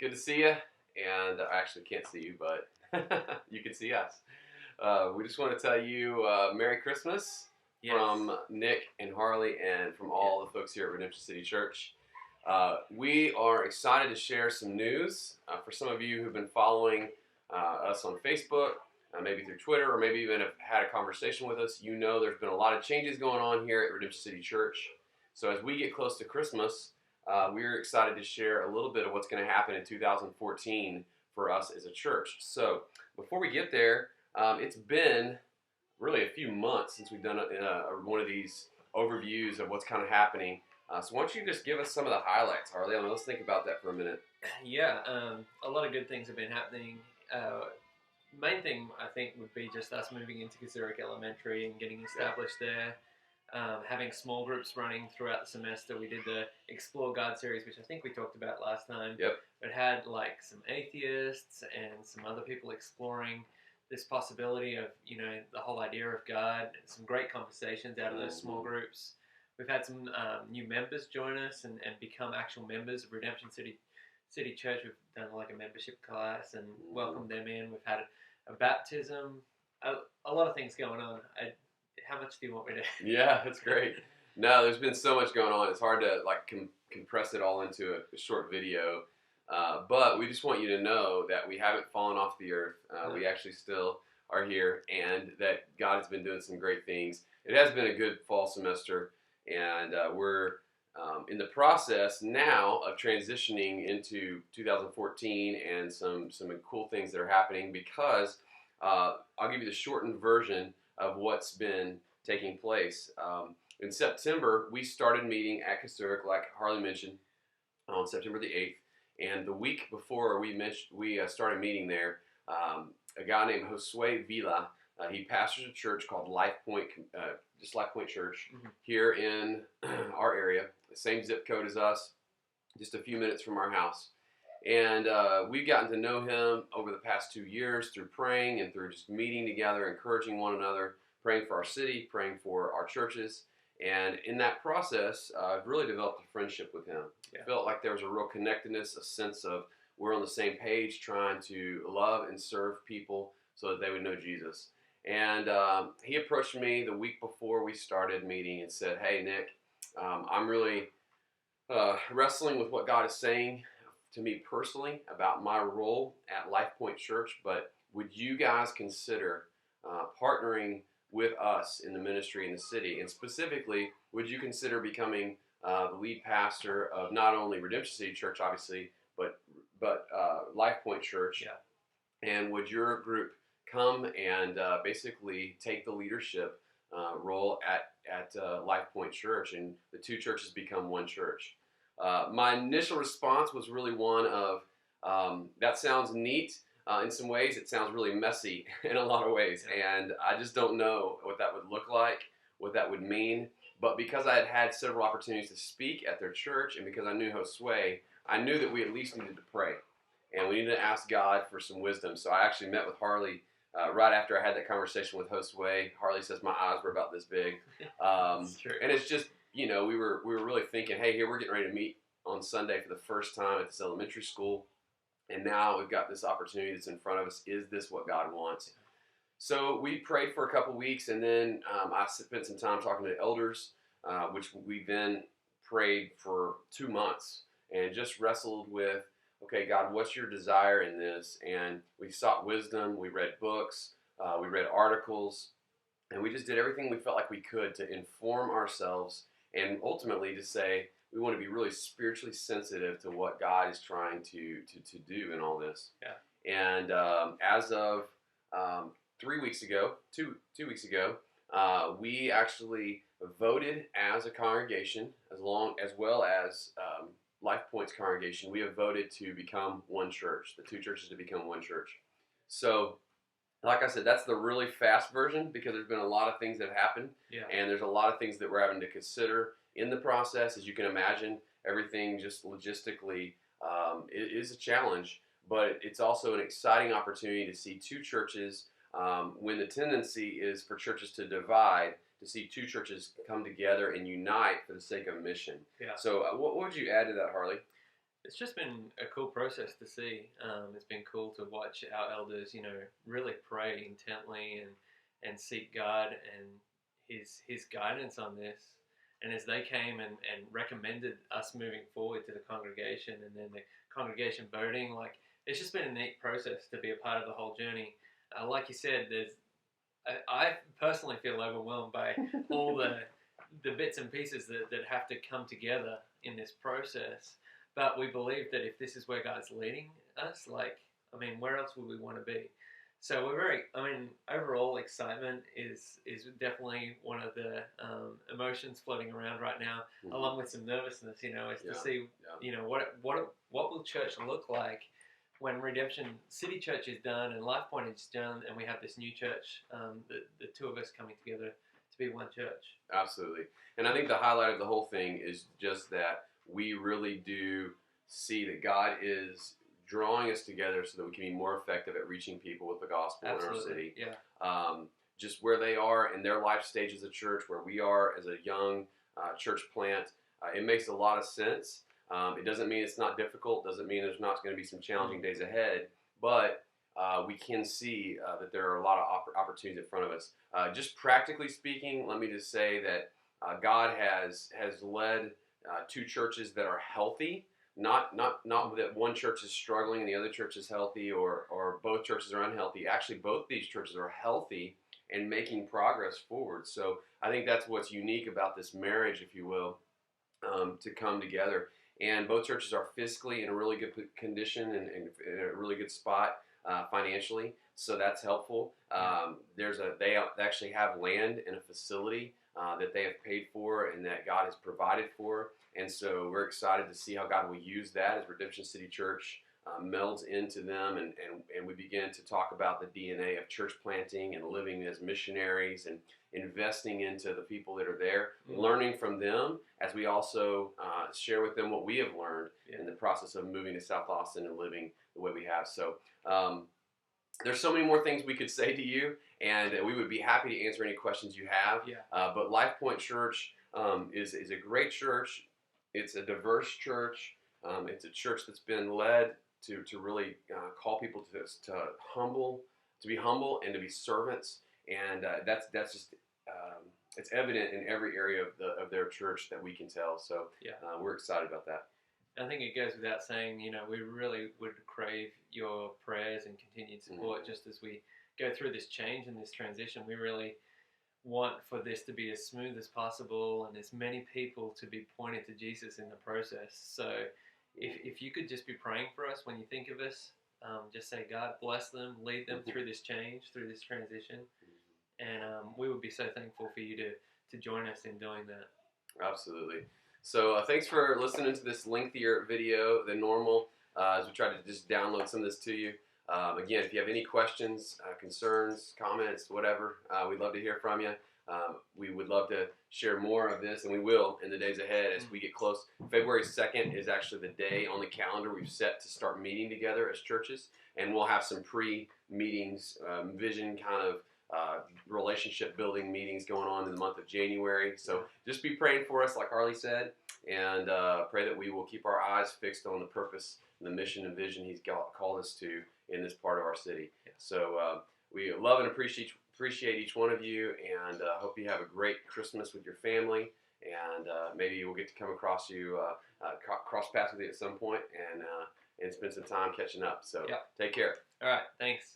Good to see you. And I actually can't see you, but you can see us. We just want to tell you Merry Christmas from Nick and Harley and from all the folks here at Redemption City Church. We are excited to share some news for some of you who've been following us on Facebook, maybe through Twitter, or maybe even have had a conversation with us. You know there's been a lot of changes going on here at Redemption City Church. So as we get close to Christmas, we're excited to share a little bit of what's going to happen in 2014 for us as a church. So before we get there, it's been really a few months since we've done one of these overviews of what's kind of happening. So why don't you just give us some of the highlights, Harley? Let's think about that for a minute. Yeah, a lot of good things have been happening. Main thing, I think, would be just us moving into Zurich Elementary and getting established there. Having small groups running throughout the semester. We did the Explore God series, which I think we talked about last time. Yep. It had like some atheists and some other people exploring this possibility of, the whole idea of God, and some great conversations out of those small groups. We've had some new members join us and become actual members of Redemption City Church. We've done like a membership class and welcomed them in. We've had a baptism, a lot of things going on. How much do you want me to? Yeah, that's great. No, there's been so much going on. It's hard to compress it all into a short video. But we just want you to know that we haven't fallen off the earth. We actually still are here, and that God has been doing some great things. It has been a good fall semester, and we're in the process now of transitioning into 2014 and some cool things that are happening because I'll give you the shortened version of what's been taking place. In September, we started meeting at Zurich, like Harley mentioned, on September the 8th. And the week before we started meeting there, a guy named Josue Vila, he pastors a church called Life Point Church here in our area, the same zip code as us, just a few minutes from our house. And we've gotten to know him over the past 2 years through praying and through just meeting together, encouraging one another, praying for our city, praying for our churches. And in that process, I've really developed a friendship with him. Yeah. I felt like there was a real connectedness, a sense of we're on the same page trying to love and serve people so that they would know Jesus. And he approached me the week before we started meeting and said, "Hey, Nick, I'm really wrestling with what God is saying to me personally about my role at Life Point Church, but would you guys consider partnering with us in the ministry in the city? And specifically, would you consider becoming the lead pastor of not only Redemption City Church, obviously, but Life Point Church? Yeah. And would your group come and basically take the leadership role at Life Point Church, and the two churches become one church?" My initial response was really one of, that sounds neat. In some ways, it sounds really messy in a lot of ways, and I just don't know what that would look like, what that would mean. But because I had had several opportunities to speak at their church, and because I knew Josue, I knew that we at least needed to pray, and we needed to ask God for some wisdom. So I actually met with Harley right after I had that conversation with Josue. Harley says my eyes were about this big, That's true. and it's just, we were really thinking, hey, here we're getting ready to meet on Sunday for the first time at this elementary school. And now we've got this opportunity that's in front of us. Is this what God wants? So we prayed for a couple weeks, and then I spent some time talking to elders, which we then prayed for 2 months and just wrestled with, okay, God, what's your desire in this? And we sought wisdom. We read books. We read articles. And we just did everything we felt like we could to inform ourselves and ultimately to say, we want to be really spiritually sensitive to what God is trying to do in all this. Yeah. And as of 3 weeks ago, two weeks ago, we actually voted as a congregation, as well as Life Point's congregation. We have voted to become one church, the two churches to become one church. So, like I said, that's the really fast version because there's been a lot of things that have happened, and there's a lot of things that we're having to consider in the process. As you can imagine, everything just logistically it is a challenge, but it's also an exciting opportunity to see two churches when the tendency is for churches to divide, to see two churches come together and unite for the sake of mission. Yeah. So what would you add to that, Harley? It's just been a cool process to see. It's been cool to watch our elders, really pray intently and seek God and His guidance on this. And as they came and recommended us moving forward to the congregation, and then the congregation voting, like it's just been a neat process to be a part of the whole journey. Like you said, I personally feel overwhelmed by all the bits and pieces that have to come together in this process. But we believe that if this is where God's leading us, where else would we want to be? So we're overall excitement is definitely one of the emotions floating around right now, along with some nervousness, to see, what will church look like when Redemption City Church is done and Life Point is done, and we have this new church, the two of us coming together to be one church. Absolutely. And I think the highlight of the whole thing is just that we really do see that God is drawing us together so that we can be more effective at reaching people with the gospel Absolutely. in our city. Yeah. Just where they are in their life stage as a church, where we are as a young church plant, it makes a lot of sense. It doesn't mean it's not difficult, doesn't mean there's not going to be some challenging days ahead, but we can see that there are a lot of opportunities in front of us. Just practically speaking, let me just say that God has led two churches that are healthy. Not that one church is struggling and the other church is healthy, or both churches are unhealthy. Actually, both these churches are healthy and making progress forward. So I think that's what's unique about this marriage, if you will, to come together. And both churches are fiscally in a really good condition and in a really good spot financially. So that's helpful. They actually have land and a facility that they have paid for and that God has provided for. And so we're excited to see how God will use that as Redemption City Church melds into them, and we begin to talk about the DNA of church planting and living as missionaries and investing into the people that are there, learning from them as we also share with them what we have learned in the process of moving to South Austin and living the way we have. So there's so many more things we could say to you, and we would be happy to answer any questions you have. But Life Point Church is a great church. It's a diverse church. It's a church that's been led to really call people to be humble and to be servants, and that's just it's evident in every area of their church that we can tell. So we're excited about that. I think it goes without saying, we really would crave your prayers and continued support just as we go through this change and this transition. We really want for this to be as smooth as possible and as many people to be pointed to Jesus in the process. So if you could just be praying for us when you think of us, just say, God bless them, lead them through this change, through this transition. And we would be so thankful for you to join us in doing that. Absolutely. So thanks for listening to this lengthier video than normal as we try to just download some of this to you. Again, if you have any questions, concerns, comments, whatever, we'd love to hear from you. We would love to share more of this, and we will in the days ahead as we get close. February 2nd is actually the day on the calendar we've set to start meeting together as churches, and we'll have some pre-meetings, vision kind of relationship building meetings going on in the month of January. So just be praying for us, like Harley said, and pray that we will keep our eyes fixed on the purpose, the mission and vision He's called us to in this part of our city. So we love and appreciate each one of you, and hope you have a great Christmas with your family, and maybe we'll get to come across you, cross paths with you at some point, and spend some time catching up. So take care. All right, thanks.